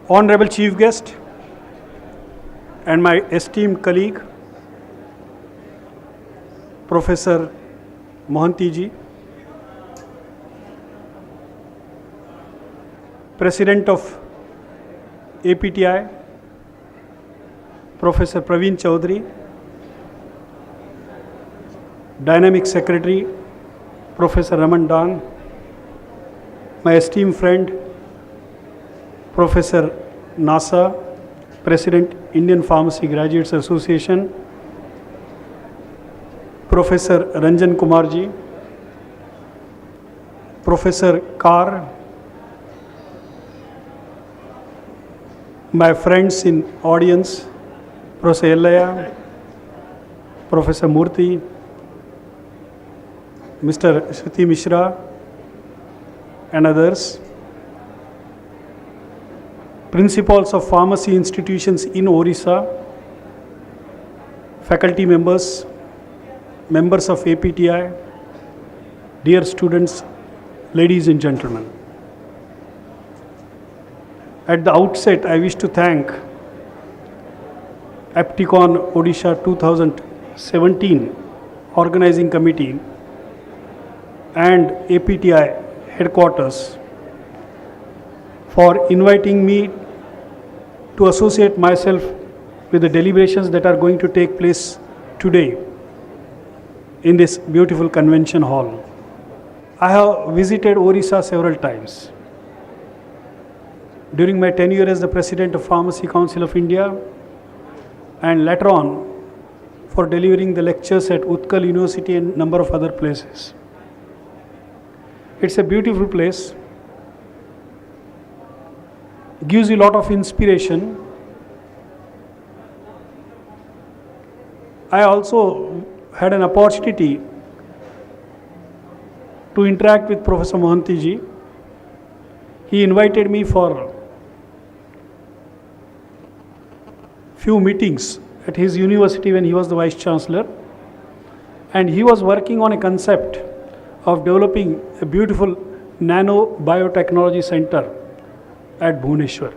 Honorable Chief Guest and my esteemed colleague, Professor Mohanty ji, President of APTI, Professor Praveen Chaudhary, Dynamic Secretary, Professor Raman Dang, my esteemed friend, Professor Nasa, President, Indian Pharmacy Graduates Association, Professor Ranjan Kumar ji, Professor Kar, my friends in audience, Professor Yellaya, Professor Murthy, Mr. Shruti Mishra, and others, principals of pharmacy institutions in Odisha, faculty members, members of APTI, dear students, ladies and gentlemen. At the outset, I wish to thank APTICON Odisha 2017 Organizing Committee and APTI headquarters for inviting me to associate myself with the deliberations that are going to take place today in this beautiful convention hall. I have visited Odisha several times. During my tenure as the President of Pharmacy Council of India and later on for delivering the lectures at Utkal University and number of other places. It's a beautiful place, gives you a lot of inspiration. I also had an opportunity to interact with Professor Mohanty ji. He invited me for few meetings at his university when he was the Vice Chancellor, and he was working on a concept of developing a beautiful nano biotechnology center at Bhubaneswar.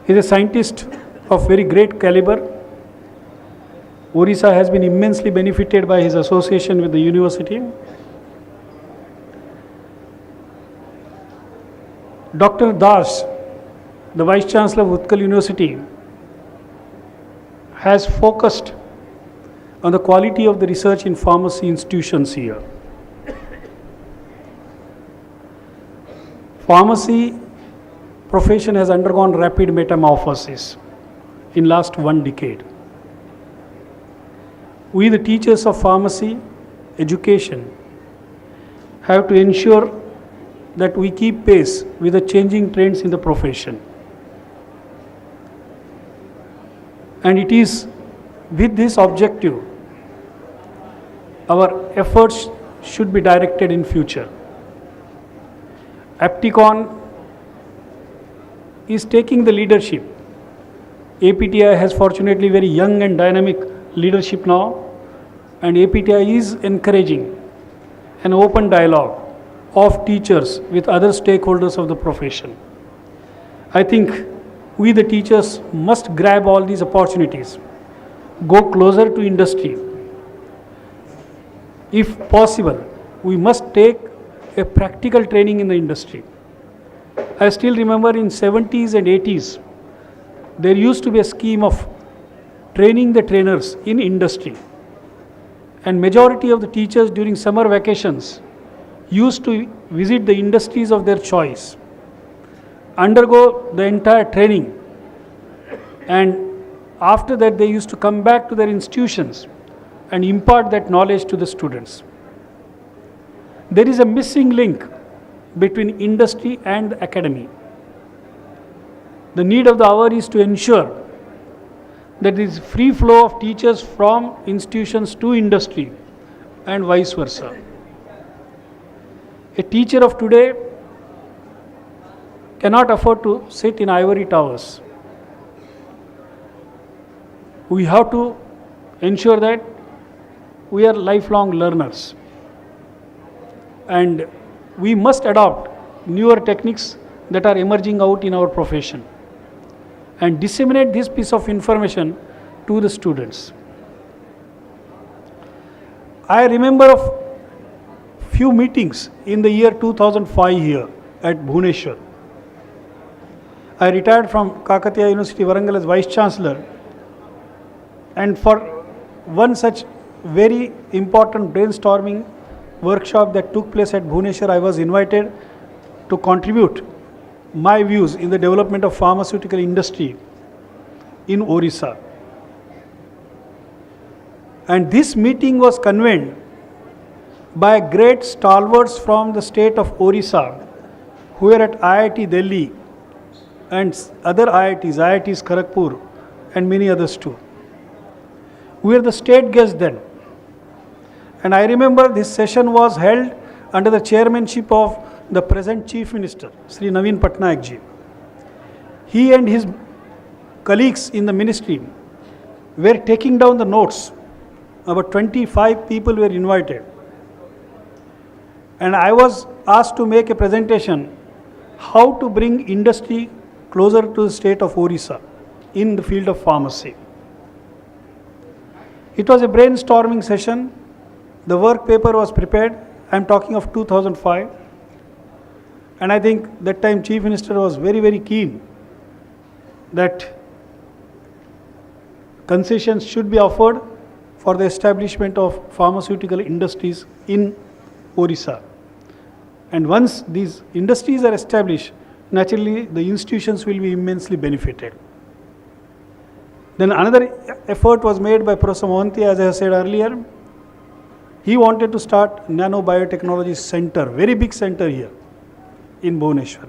He is a scientist of very great caliber. Odisha has been immensely benefited by his association with the university. Dr. Das, the Vice Chancellor of Utkal University, has focused on the quality of the research in pharmacy institutions here. Pharmacy profession has undergone rapid metamorphosis in last 1 decade. We, the teachers of pharmacy education, have to ensure that we keep pace with the changing trends in the profession. And it is with this objective our efforts should be directed in future. APTICON is taking the leadership. APTI has fortunately very young and dynamic leadership now, and APTI is encouraging an open dialogue of teachers with other stakeholders of the profession. I think we, the teachers, must grab all these opportunities, go closer to industry. If possible, we must take a practical training in the industry. I still remember in 70s and 80s, there used to be a scheme of training the trainers in industry. And majority of the teachers during summer vacations used to visit the industries of their choice, undergo the entire training, and after that they used to come back to their institutions and impart that knowledge to the students. There is a missing link between industry and academy. The need of the hour is to ensure that there is free flow of teachers from institutions to industry and vice versa. A teacher of today cannot afford to sit in ivory towers. We have to ensure that we are lifelong learners, and we must adopt newer techniques that are emerging out in our profession. and disseminate this piece of information to the students. I remember of few meetings in the year 2005 here at Bhubaneswar. I retired from Kokate University, Warangal as Vice Chancellor, and for one such very important brainstorming workshop that took place at Bhubaneswar, I was invited to contribute my views in the development of pharmaceutical industry in Odisha. And this meeting was convened by great stalwarts from the state of Odisha who were at IIT Delhi and other IITs Kharagpur and many others too. We were the state guests then. And I remember this session was held under the chairmanship of the present Chief Minister, Sri Naveen Patnaik ji. He and his colleagues in the ministry were taking down the notes. About 25 people were invited. And I was asked to make a presentation how to bring industry closer to the state of Odisha in the field of pharmacy. It was a brainstorming session. The work paper was prepared. I am talking of 2005. And I think that time Chief Minister was very, very keen that concessions should be offered for the establishment of pharmaceutical industries in Odisha. And once these industries are established, naturally the institutions will be immensely benefited. Then another effort was made by Prof. Mohanty, as I said earlier. He wanted to start Nano Biotechnology Center, very big center here in Bhubaneswar.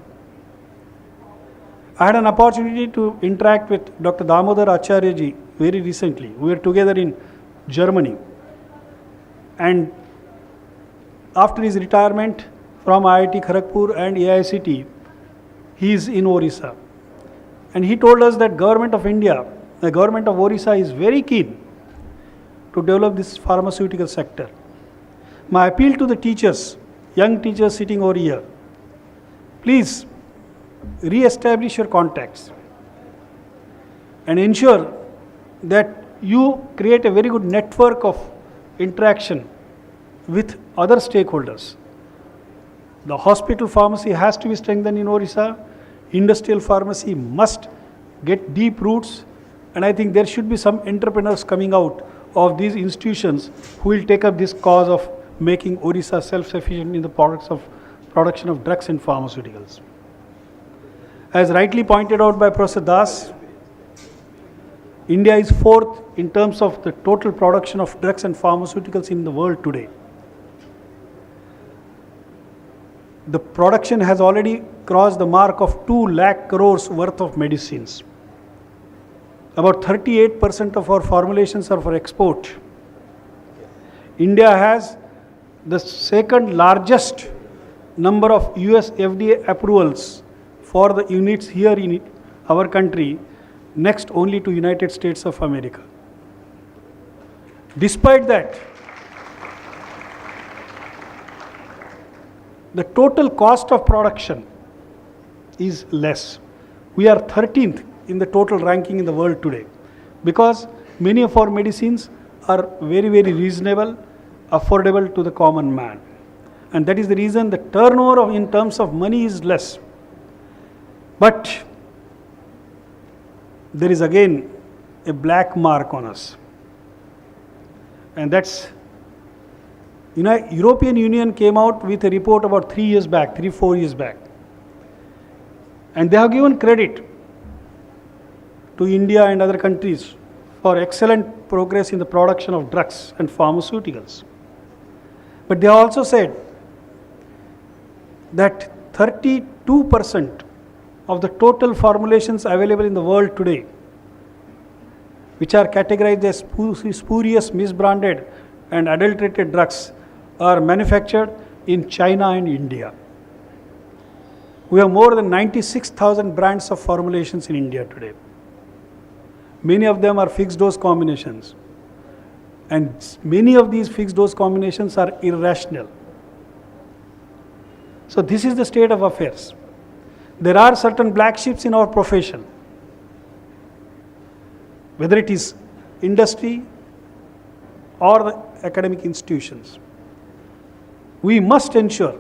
I had an opportunity to interact with Dr. Damodar Acharya ji very recently. We were together in Germany. And after his retirement from IIT Kharagpur and AICT, he is in Odisha. And he told us that government of India, the government of Odisha is very keen to develop this pharmaceutical sector. My appeal to the teachers, young teachers sitting over here, please re-establish your contacts and ensure that you create a very good network of interaction with other stakeholders. The hospital pharmacy has to be strengthened in Odisha. Industrial pharmacy must get deep roots, and I think there should be some entrepreneurs coming out of these institutions who will take up this cause of making Odisha self-sufficient in the production of drugs and pharmaceuticals. As rightly pointed out by Professor Das, India is fourth in terms of the total production of drugs and pharmaceuticals in the world today. The production has already crossed the mark of 2 lakh crores worth of medicines. About 38% of our formulations are for export. India has the second largest number of US FDA approvals for the units here in our country, next only to United States of America. Despite that, the total cost of production is less. We are 13th in the total ranking in the world today because many of our medicines are very, very reasonable, affordable to the common man. And that is the reason the turnover in terms of money is less. But there is again a black mark on us. And that's, European Union came out with a report about 4 years back. And they have given credit to India and other countries for excellent progress in the production of drugs and pharmaceuticals. But they also said that 32% of the total formulations available in the world today, which are categorized as spurious, misbranded and adulterated drugs, are manufactured in China and India. We have more than 96,000 brands of formulations in India today. Many of them are fixed dose combinations. And many of these fixed dose combinations are irrational. So this is the state of affairs. There are certain black sheeps in our profession. whether it is industry or the academic institutions. We must ensure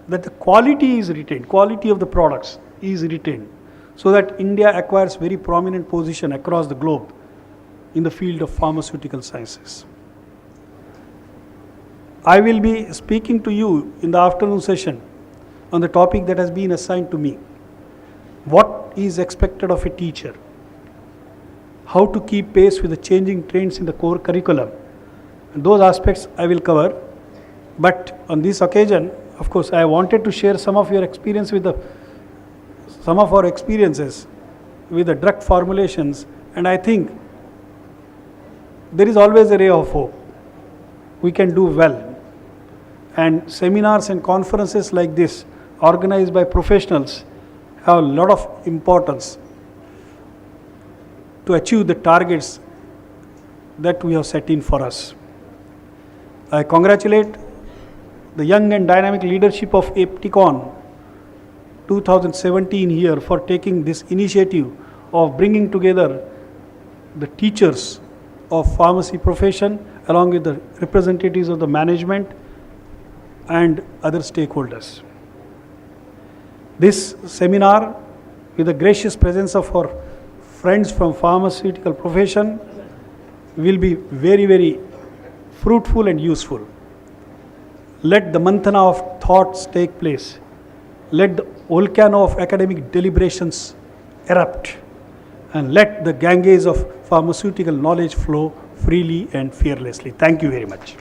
that the quality is retained, quality of the products is retained, so that India acquires very prominent position across the globe in the field of pharmaceutical sciences. I will be speaking to you in the afternoon session on the topic that has been assigned to me. What is expected of a teacher? How to keep pace with the changing trends in the core curriculum? And those aspects I will cover. But on this occasion, of course, I wanted to share some of your experience with some of our experiences with the drug formulations, and I think there is always a ray of hope. We can do well. And seminars and conferences like this, organized by professionals, have a lot of importance to achieve the targets that we have set in for us. I congratulate the young and dynamic leadership of APTICON 2017 here for taking this initiative of bringing together the teachers of pharmacy profession along with the representatives of the management and other stakeholders. This seminar, with the gracious presence of our friends from pharmaceutical profession, will be very, very fruitful and useful. Let the manthana of thoughts take place. Let the volcano of academic deliberations erupt, and let the Ganges of pharmaceutical knowledge flow freely and fearlessly. Thank you very much.